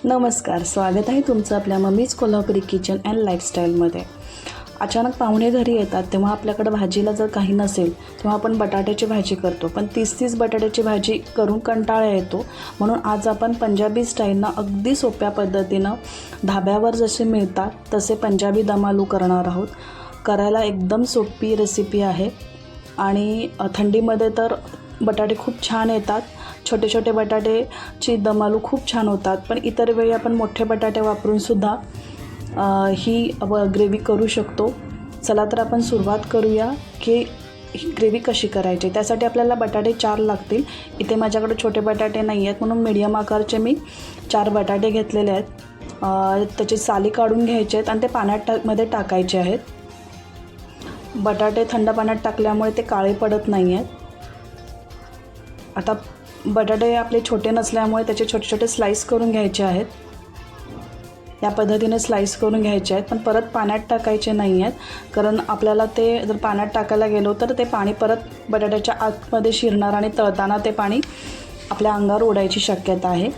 नमस्कार, स्वागत आहे तुमचं आपल्या मम्मीज कोल्हापुरी किचन अँड लाईफस्टाईलमध्ये. अचानक पाहुणे घरी येतात तेव्हा आपल्याकडं भाजीला जर काही नसेल तेव्हा आपण बटाट्याची भाजी करतो, पण 30 बटाट्याची भाजी करून कंटाळा येतो. म्हणून आज आपण पंजाबी स्टाईलनं अगदी सोप्या पद्धतीनं धाब्यावर जसे मिळतात तसे पंजाबी दम आलू करणार आहोत. करायला एकदम सोपी रेसिपी आहे आणि थंडीमध्ये तर बटाटे खूप छान येतात. छोटे छोटे बटाटेची दम आलू खूप छान होतात, पण इतर वेळी आपण मोठे बटाटे वापरूनसुद्धा ही ग्रेव्ही करू शकतो. चला तर आपण सुरुवात करूया की ही ग्रेव्ही कशी करायची. त्यासाठी आपल्याला बटाटे 4 लागतील. इथे माझ्याकडे छोटे बटाटे नाही आहेत म्हणून मीडियम आकारचे मी 4 बटाटे घेतलेले आहेत. त्याची साली काढून घ्यायचे आहेत आणि ते मध्ये टाकायचे आहेत. बटाटे थंड पाण्यात टाकल्यामुळे ते काळे पडत नाही आहेत. आता बटाटे आपले छोटे नसल्यामुळे त्याचे छोटे छोटे स्लाईस करून घ्यायचे आहेत. या पद्धतीने स्लाईस करून घ्यायचे आहेत, पण परत पाण्यात टाकायचे नाही आहेत, कारण आपल्याला ते जर पाण्यात टाकायला गेलो तर ते पाणी परत बटाट्याच्या आतमध्ये शिरणार आणि तळताना ते पाणी आपल्या अंगावर उडायची शक्यता आहे.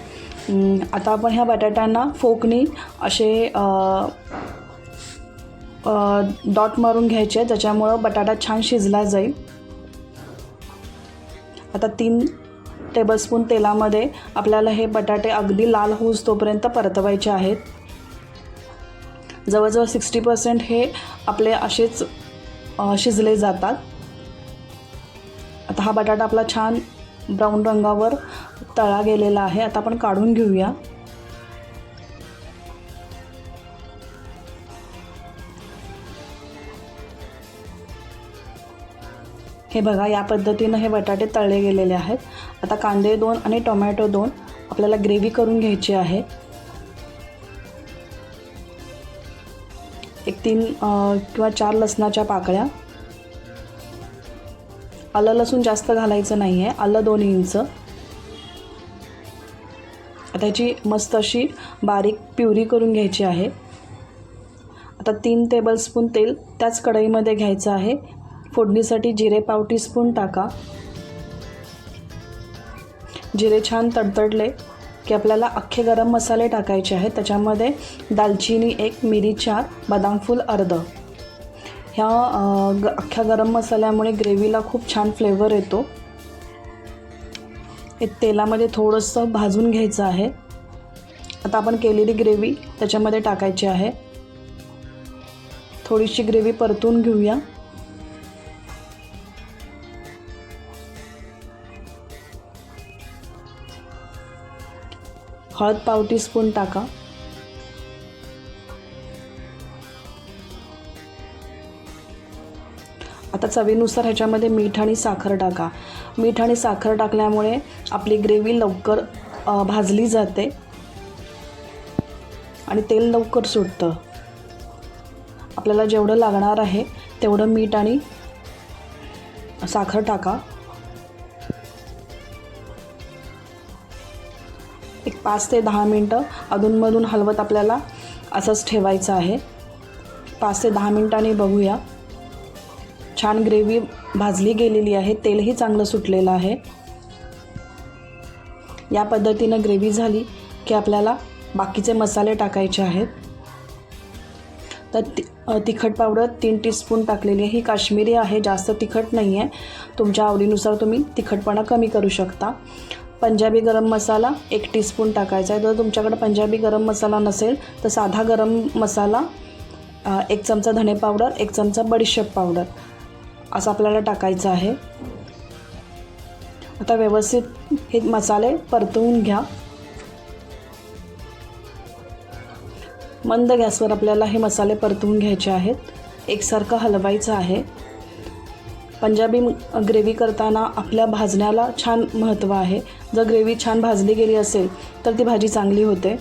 आता आपण ह्या बटाट्यांना फोकनी असे डॉट मारून घ्यायचे आहेत, ज्याच्यामुळं बटाटा छान शिजला जाईल. आता 3 टेबलस्पून तेलामध्ये आपल्याला हे बटाटे अगदी लाल होऊस तोपर्यंत परतवायचे आहेत. जवळजवळ 60% हे आपले असेच शिजले जातात. आता हा बटाटा आपला छान ब्राऊन रंगावर तळा गेलेला आहे. आता आपण काढून घेऊया. हे बघा, या पद्धतीनं हे बटाटे तळले गेलेले आहेत. आता कांदे 2 आणि टोमॅटो 2 आपल्याला ग्रेव्ही करून घ्यायची आहे. 3 किंवा 4 लसणाच्या पाकळ्या. आलं लसूण जास्त घालायचं नाही आहे, आलं 2 इंच. आता याची मस्त अशी बारीक प्युरी करून घ्यायची आहे. आता 3 टेबलस्पून तेल त्याच कढईमध्ये घ्यायचं आहे. फोडणीसाठी जिरे पाव टीस्पून टाका. जिरे छान तडतडले की आपल्याला अख्खे गरम मसाले टाकायचे आहेत. त्याच्यामध्ये दालचिनी 1, मिरी 4, बदाम फूल अर्ध. ह्या अख्ख्या गरम मसाल्यामुळे ग्रेव्हीला खूप छान फ्लेवर येतो. हे तेलामध्ये थोडंसं भाजून घ्यायचं आहे. आता आपण केलेली ग्रेव्ही त्याच्यामध्ये टाकायची आहे. थोडीशी ग्रेव्ही परतून घेऊया. हळद पाव टीस्पून टाका. आता चवीनुसार ह्याच्यामध्ये मीठ आणि साखर टाका. मीठ आणि साखर टाकल्यामुळे आपली ग्रेव्ही लवकर भाजली जाते आणि तेल लवकर सुटतं. आपल्याला जेवढं लागणार आहे तेवढं मीठ आणि साखर टाका. 5 ते 10 मिनटं अधूनमधून हलवत आपल्याला असंच ठेवायचं आहे. 5 ते 10 मिनटांनी बघूया. छान ग्रेव्ही भाजली गेलेली आहे. तेलही चांगलं सुटलेलं आहे. या पद्धतीनं ग्रेव्ही झाली की आपल्याला बाकीचे मसाले टाकायचे आहेत. तर तिखट पावडर 3 टीस्पून टाकलेली आहे. ही काश्मीरी आहे, जास्त तिखट नाही आहे. तुमच्या आवडीनुसार तुम्ही तिखटपणा कमी करू शकता. पंजाबी गरम मसाला 1 टीस्पून टाकायचा आहे. जर तुमच्याकडे पंजाबी गरम मसाला नसेल तर साधा गरम मसाला 1 चमचा धणे पावडर, 1 चमचा बडीशेप पावडर असं आपल्याला टाकायचं आहे. आता व्यवस्थित हे मसाले परतवून घ्या. मंद गॅसवर आपल्याला हे मसाले परतवून घ्यायचे आहेत. एकसारखं हलवायचं आहे. पंजाबी ग्रेव्ही करताना आपल्या भाजण्याला छान महत्त्व आहे. जर ग्रेव्ही छान भाजली गेली असेल तर ती भाजी चांगली होते.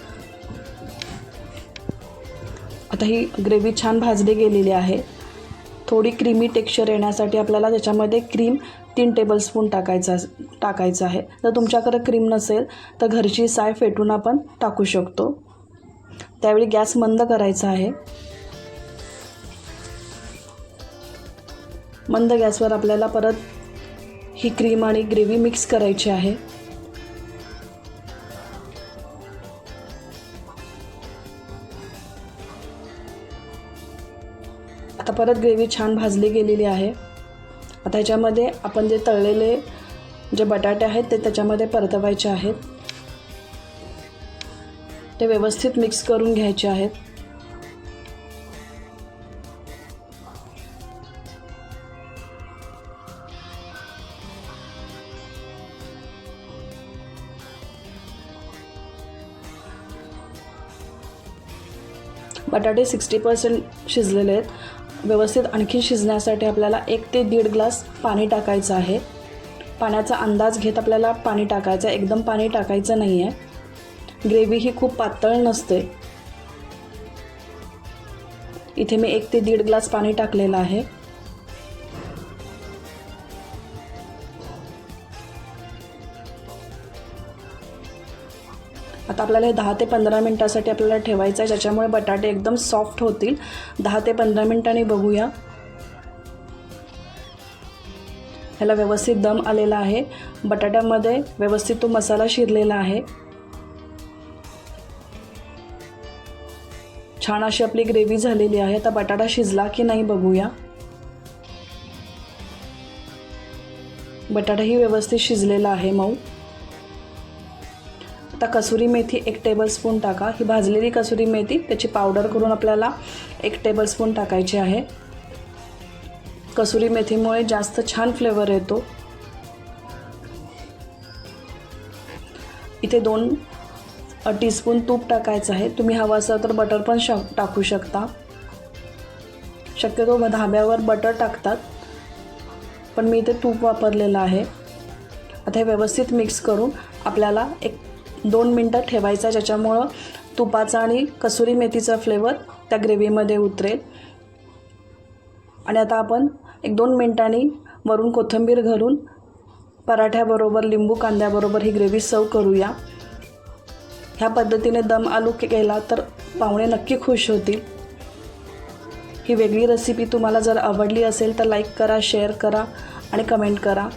आता ही ग्रेव्ही छान भाजली गेलेली आहे. थोडी क्रीमी टेक्स्चर येण्यासाठी आपल्याला त्याच्यामध्ये क्रीम 3 टेबलस्पून टाकायचं आहे. जर तुमच्याकडे क्रीम नसेल तर घरची साय फेटून आपण टाकू शकतो. त्यावेळी गॅस मंद करायचा आहे. मंद गॅसवर आपल्याला परत ही क्रीम आणि ग्रेव्ही मिक्स करायची आहे. आता परत ग्रेव्ही छान भाजली गेलेली आहे. आता ह्याच्यामध्ये आपण जे तळलेले जे बटाटे आहेत ते त्याच्यामध्ये परतवायचे आहेत. ते व्यवस्थित मिक्स करून घ्यायचे आहेत. बटाटे 60% शिजलेले आहेत. व्यवस्थित आणखी शिजण्यासाठी आपल्याला 1 ते 1.5 ग्लास पाणी टाकायचं आहे. पाण्याचा अंदाज घेत आपल्याला पाणी टाकायचं आहे. एकदम पाणी टाकायचं नाही आहे. ग्रेव्ही ही खूप पातळ नसते. इथे मी 1 ते 1.5 ग्लास पाणी टाकलेलं आहे. आता आपल्याला हे 10 ते 15 मिनिटासाठी आपल्याला ठेवायचं आहे, ज्याच्यामुळे बटाटे एकदम सॉफ्ट होतील. 10 ते 15 मिनिटांनी बघूया. ह्याला व्यवस्थित दम आलेला आहे. बटाट्यामध्ये व्यवस्थित तो मसाला शिरलेला आहे. छान अशी आपली ग्रेव्ही झालेली आहे. आता बटाटा शिजला की नाही बघूया. बटाटाही व्यवस्थित शिजलेला आहे मऊ. आता कसुरी मेथी 1 टेबलस्पून टाका. ही भाजलेली कसुरी मेथी त्याची पावडर करून आपल्याला 1 टेबलस्पून टाकायची आहे. कसुरी मेथीमुळे जास्त छान फ्लेवर येतो. इथे 2 टीस्पून तूप टाकायचं आहे. तुम्ही हवं असेल तर बटर पण टाकू शकता. शक्यतो धाब्यावर बटर टाकतात, पण मी इथे तूप वापरलेलं आहे. आता हे व्यवस्थित मिक्स करून आपल्याला 1-2 मिनटं ठेवायचं, ज्याच्यामुळं तुपाचा आणि कसुरी मेथीचा फ्लेवर त्या ग्रेव्हीमध्ये उतरेल. आणि आता आपण 1-2 मिनटांनी वरून कोथिंबीर घालून पराठ्याबरोबर, लिंबू कांद्याबरोबर ही ग्रेव्ही सर्व करूया. ह्या पद्धतीने दम आलू केला तर पाहुणे नक्की खुश होतील. ही वेगळी रेसिपी तुम्हाला जर आवडली असेल तर लाईक करा, शेअर करा आणि कमेंट करा.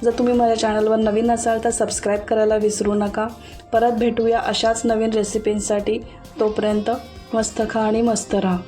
जर तुम्ही माझ्या चॅनलवर नवीन असाल तर सबस्क्राईब करायला विसरू नका. परत भेटूया अशाच नवीन रेसिपींसाठी. तोपर्यंत मस्त खा आणि मस्त राहा.